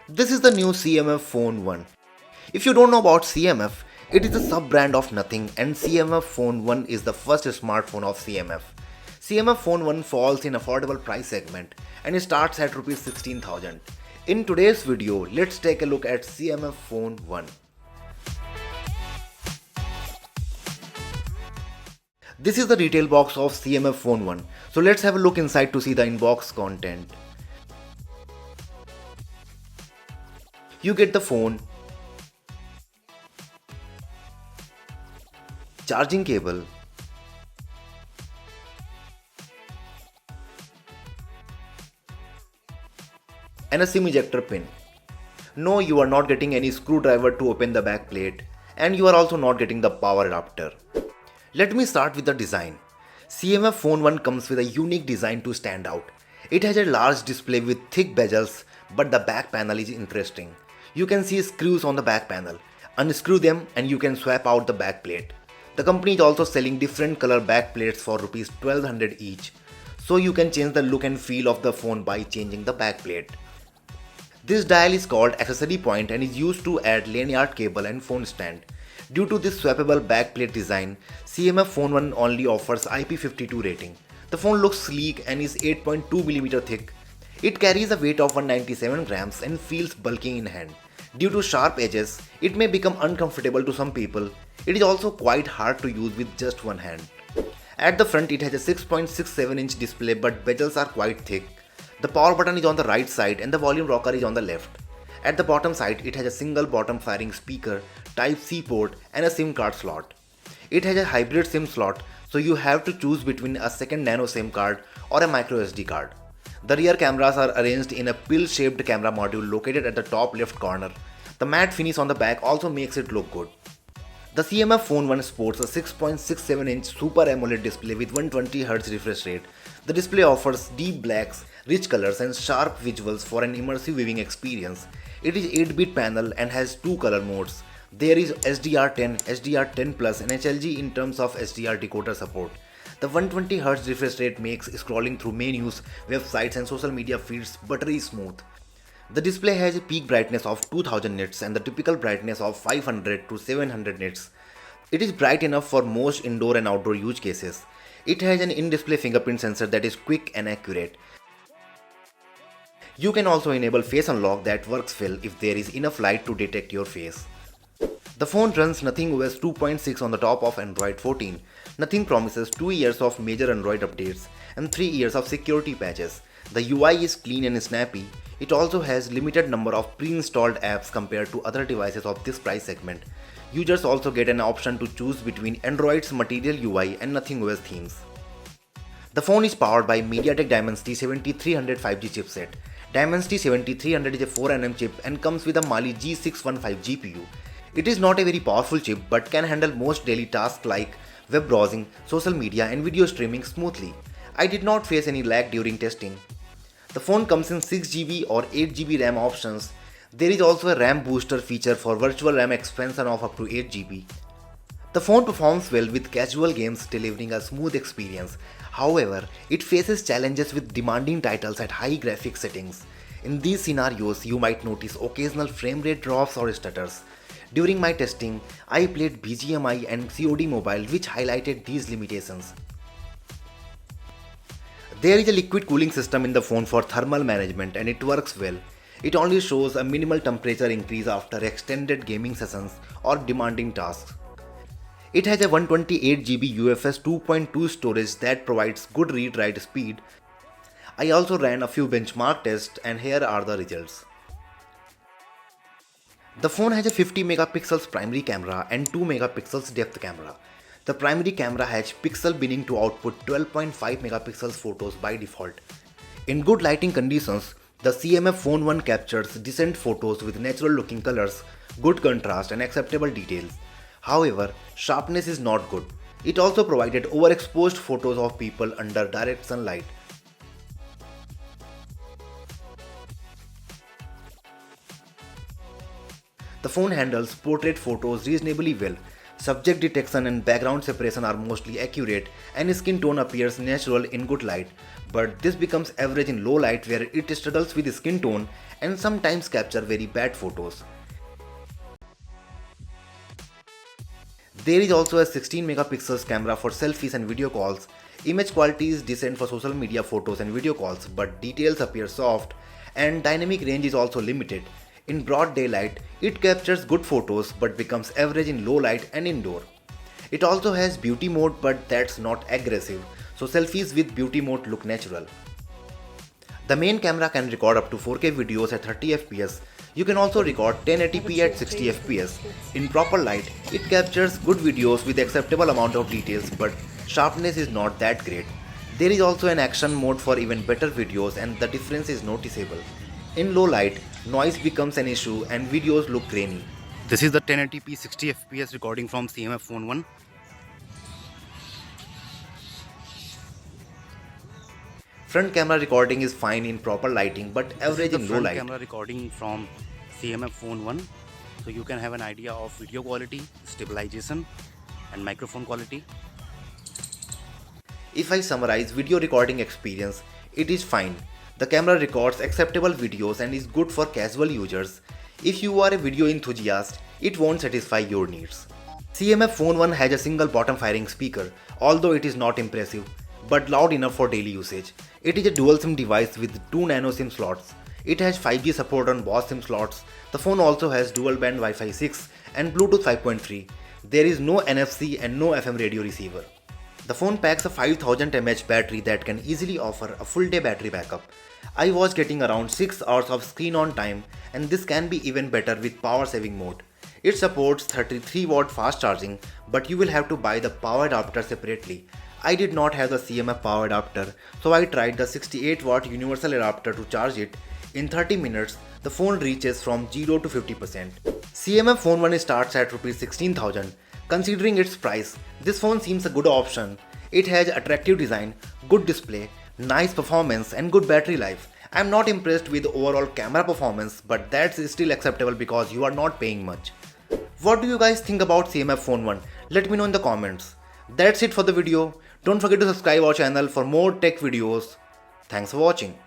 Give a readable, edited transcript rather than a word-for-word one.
This is the new CMF Phone 1. If you don't know about CMF, it is a sub-brand of Nothing and CMF Phone 1 is the first smartphone of CMF. CMF Phone 1 falls in affordable price segment and it starts at Rs 16,000. In today's video, let's take a look at CMF Phone 1. This is the retail box of CMF Phone 1. So let's have a look inside to see the inbox content. You get the phone, charging cable, and a SIM ejector pin. No, you are not getting any screwdriver to open the back plate, and you are also not getting the power adapter. Let me start with the design. CMF Phone 1 comes with a unique design to stand out. It has a large display with thick bezels, but the back panel is interesting. You can see screws on the back panel. Unscrew them and you can swap out the back plate. The company is also selling different color back plates for Rs 1200 each, so you can change the look and feel of the phone by changing the back plate. This dial is called accessory point and is used to add lanyard cable and phone stand. Due to this swappable backplate design, CMF Phone 1 only offers IP52 rating. The phone looks sleek and is 8.2mm thick. It carries a weight of 197 grams and feels bulky in hand. Due to sharp edges, it may become uncomfortable to some people. It is also quite hard to use with just one hand. At the front, it has a 6.67-inch display, but bezels are quite thick. The power button is on the right side and the volume rocker is on the left. At the bottom side, it has a single bottom firing speaker, Type-C port and a SIM card slot. It has a hybrid SIM slot, so you have to choose between a second nano SIM card or a micro SD card. The rear cameras are arranged in a pill-shaped camera module located at the top left corner. The matte finish on the back also makes it look good. The CMF Phone 1 sports a 6.67-inch Super AMOLED display with 120Hz refresh rate. The display offers deep blacks, rich colors and sharp visuals for an immersive viewing experience. It is 8-bit panel and has two color modes. There is SDR10, SDR10 Plus and HLG in terms of SDR decoder support. The 120Hz refresh rate makes scrolling through menus, websites and social media feeds buttery smooth. The display has a peak brightness of 2000 nits and the typical brightness of 500 to 700 nits. It is bright enough for most indoor and outdoor use cases. It has an in-display fingerprint sensor that is quick and accurate. You can also enable face unlock that works well if there is enough light to detect your face. The phone runs Nothing OS 2.6 on the top of Android 14. Nothing promises 2 years of major Android updates and 3 years of security patches. The UI is clean and snappy. It also has limited number of pre-installed apps compared to other devices of this price segment. Users also get an option to choose between Android's Material UI and Nothing OS themes. The phone is powered by MediaTek Dimensity 7300 5G chipset. Dimensity 7300 is a 4nm chip and comes with a Mali G615 GPU. It is not a very powerful chip but can handle most daily tasks like web browsing, social media and video streaming smoothly. I did not face any lag during testing. The phone comes in 6GB or 8GB RAM options. There is also a RAM booster feature for virtual RAM expansion of up to 8GB. The phone performs well with casual games, delivering a smooth experience. However, it faces challenges with demanding titles at high graphics settings. In these scenarios, you might notice occasional frame rate drops or stutters. During my testing, I played BGMI and COD Mobile, which highlighted these limitations. There is a liquid cooling system in the phone for thermal management and it works well. It only shows a minimal temperature increase after extended gaming sessions or demanding tasks. It has a 128GB UFS 2.2 storage that provides good read-write speed. I also ran a few benchmark tests and here are the results. The phone has a 50 megapixels primary camera and 2 megapixels depth camera. The primary camera has pixel binning to output 12.5 megapixels photos by default. In good lighting conditions, the CMF Phone 1 captures decent photos with natural looking colors, good contrast and acceptable details. However, sharpness is not good. It also provided overexposed photos of people under direct sunlight. The phone handles portrait photos reasonably well. Subject detection and background separation are mostly accurate and skin tone appears natural in good light, but this becomes average in low light where it struggles with skin tone and sometimes capture very bad photos. There is also a 16 megapixels camera for selfies and video calls. Image quality is decent for social media photos and video calls, but details appear soft and dynamic range is also limited. In broad daylight, it captures good photos but becomes average in low light and indoor. It also has beauty mode, but that's not aggressive, so selfies with beauty mode look natural. The main camera can record up to 4K videos at 30 fps. You can also record 1080p at 60 fps. In proper light, it captures good videos with acceptable amount of details, but sharpness is not that great. There is also an action mode for even better videos and the difference is noticeable. In low light, noise becomes an issue and videos look grainy. This is the 1080p 60 fps recording from CMF Phone 1. Front camera recording is fine in proper lighting but average in low light. Camera recording from CMF Phone 1. So you can have an idea of video quality, stabilization and microphone quality. If I summarize video recording experience, it is fine. The camera records acceptable videos and is good for casual users. If you are a video enthusiast, it won't satisfy your needs. CMF Phone 1 has a single bottom firing speaker, although it is not impressive, but loud enough for daily usage. It is a dual SIM device with 2 nano SIM slots. It has 5G support on both SIM slots. The phone also has dual band Wi-Fi 6 and Bluetooth 5.3. There is no NFC and no FM radio receiver. The phone packs a 5000 mAh battery that can easily offer a full day battery backup. I was getting around 6 hours of screen on time, and this can be even better with power saving mode. It supports 33 watt fast charging, but you will have to buy the power adapter separately. I did not have the CMF power adapter, so I tried the 68 watt universal adapter to charge it. In 30 minutes, the phone reaches from 0 to 50%. CMF Phone 1 starts at Rs 16,000. Considering its price, this phone seems a good option. It has attractive design, good display, nice performance and good battery life. I am not impressed with the overall camera performance, but that's still acceptable because you are not paying much. What do you guys think about CMF Phone 1? Let me know in the comments. That's it for the video. Don't forget to subscribe our channel for more tech videos. Thanks for watching.